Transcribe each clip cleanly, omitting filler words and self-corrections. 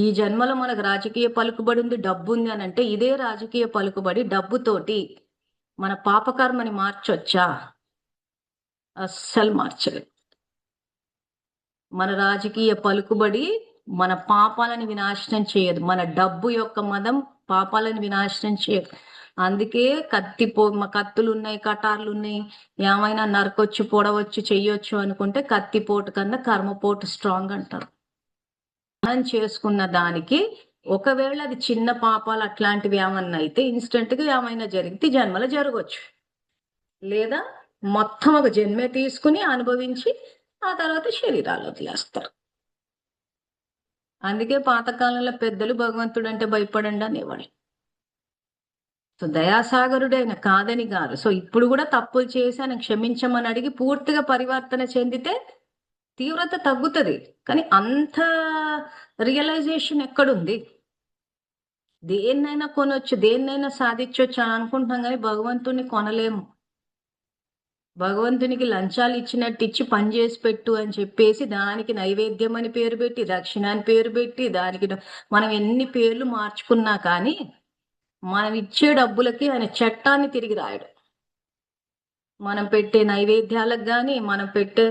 ఈ జన్మలో మనకు రాజకీయ పలుకుబడి ఉంది, డబ్బు ఉంది అని అంటే ఇదే రాజకీయ పలుకుబడి డబ్బుతోటి మన పాపకర్మని మార్చొచ్చా? అస్సలు మార్చలేదు. మన రాజకీయ పలుకుబడి మన పాపాలను వినాశనం చేయదు. మన డబ్బు యొక్క మదం పాపాలను వినాశనం చేయదు. అందుకే కత్తులు ఉన్నాయి, కటార్లు ఉన్నాయి, ఏమైనా నరకొచ్చు, పొడవచ్చు, చెయ్యొచ్చు అనుకుంటే కత్తిపోటు కన్నా కర్మపోటు స్ట్రాంగ్ అంటారు. మనం చేసుకున్న దానికి ఒకవేళ అది చిన్న పాపాలు అట్లాంటివి ఏమన్నా అయితే ఇన్స్టెంట్ గా ఏమైనా జరిగితే జన్మలో జరగవచ్చు, లేదా మొత్తం ఒక జన్మే తీసుకుని అనుభవించి ఆ తర్వాత శరీరాలు వదిలేస్తారు. అందుకే పాతకాలంలో పెద్దలు భగవంతుడు అంటే భయపడండి అనేవాళ్ళు. సో దయాసాగరుడైన కాదని కాదు. సో ఇప్పుడు కూడా తప్పులు చేసి ఆయన క్షమించమని అడిగి పూర్తిగా పరివర్తన చెందితే తీవ్రత తగ్గుతుంది. కానీ అంత రియలైజేషన్ ఎక్కడుంది? దేన్నైనా కొనొచ్చు, దేన్నైనా సాధించవచ్చు అని అనుకుంటున్నాం, కానీ భగవంతుని కొనలేము. భగవంతునికి లంచాలు ఇచ్చినట్టు ఇచ్చి పని చేసి పెట్టు అని చెప్పేసి దానికి నైవేద్యం అని పేరు పెట్టి, దక్షిణ అని పేరు పెట్టి, దానికి మనం ఎన్ని పేర్లు మార్చుకున్నా కానీ మనం ఇచ్చే డబ్బులకి ఆయన చట్టాన్ని తిరిగి రాయడు. మనం పెట్టే నైవేద్యాలకు కానీ మనం పెట్టే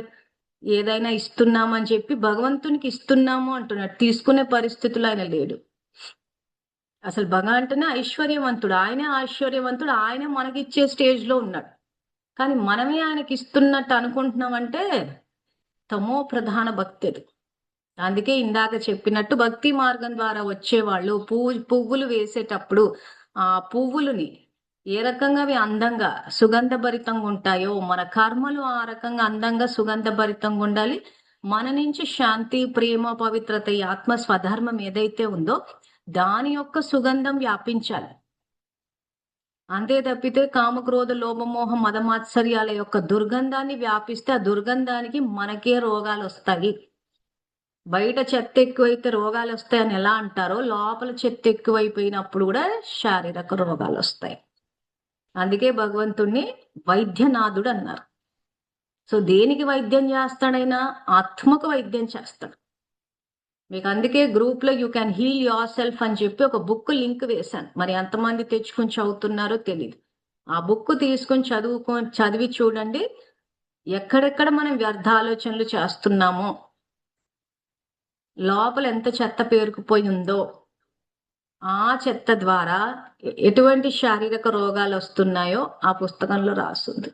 ఏదైనా ఇస్తున్నామని చెప్పి భగవంతునికి ఇస్తున్నాము అంటున్నాడు. తీసుకునే పరిస్థితులు ఆయన లేడు. అసలు అంటేనే ఐశ్వర్యవంతుడు, ఆయనే ఐశ్వర్యవంతుడు, ఆయనే మనకిచ్చే స్టేజ్ లో ఉన్నాడు. కానీ మనమే ఆయనకి ఇస్తున్నట్టు అనుకుంటున్నామంటే తమో ప్రధాన భక్తి అది. అందుకే ఇందాక చెప్పినట్టు భక్తి మార్గం ద్వారా వచ్చేవాళ్ళు పువ్వులు వేసేటప్పుడు ఆ పువ్వులని ఏ రకంగా అవి అందంగా సుగంధభరితంగా ఉంటాయో మన కర్మలు ఆ రకంగా అందంగా సుగంధభరితంగా ఉండాలి. మన నుంచి శాంతి, ప్రేమ, పవిత్రత, ఈ ఆత్మ స్వధర్మం ఏదైతే ఉందో దాని యొక్క సుగంధం వ్యాపించాలి. అంతే తప్పితే కామక్రోధ లోభమోహ మదమాత్సర్యాల యొక్క దుర్గంధాన్ని వ్యాపిస్తే ఆ దుర్గంధానికి మనకే రోగాలు వస్తాయి. బయట చెత్త ఎక్కువైతే రోగాలు వస్తాయని ఎలా అంటారో, లోపల చెత్త ఎక్కువైపోయినప్పుడు కూడా శారీరక రోగాలు వస్తాయి. అందుకే భగవంతుణ్ణి వైద్యనాథుడు అన్నారు. సో దేనికి వైద్యం చేస్తాడైనా? ఆత్మకు వైద్యం చేస్తాడు. మీకు అందుకే గ్రూప్ లో you can heal yourself అని చెప్పి ఒక బుక్ లింక్ వేశాను. మరి ఎంతమంది తెచ్చుకుని చదువుతున్నారో తెలియదు. ఆ బుక్ తీసుకొని చదివి చూడండి, ఎక్కడెక్కడ మనం వ్యర్థ ఆలోచనలు చేస్తున్నామో, లోపల ఎంత చెత్త పేరుకుపోయి ఉందో, ఆ చెత్త ద్వారా ఎటువంటి శారీరక రోగాలు వస్తున్నాయో ఆ పుస్తకంలో రాస్తుంది.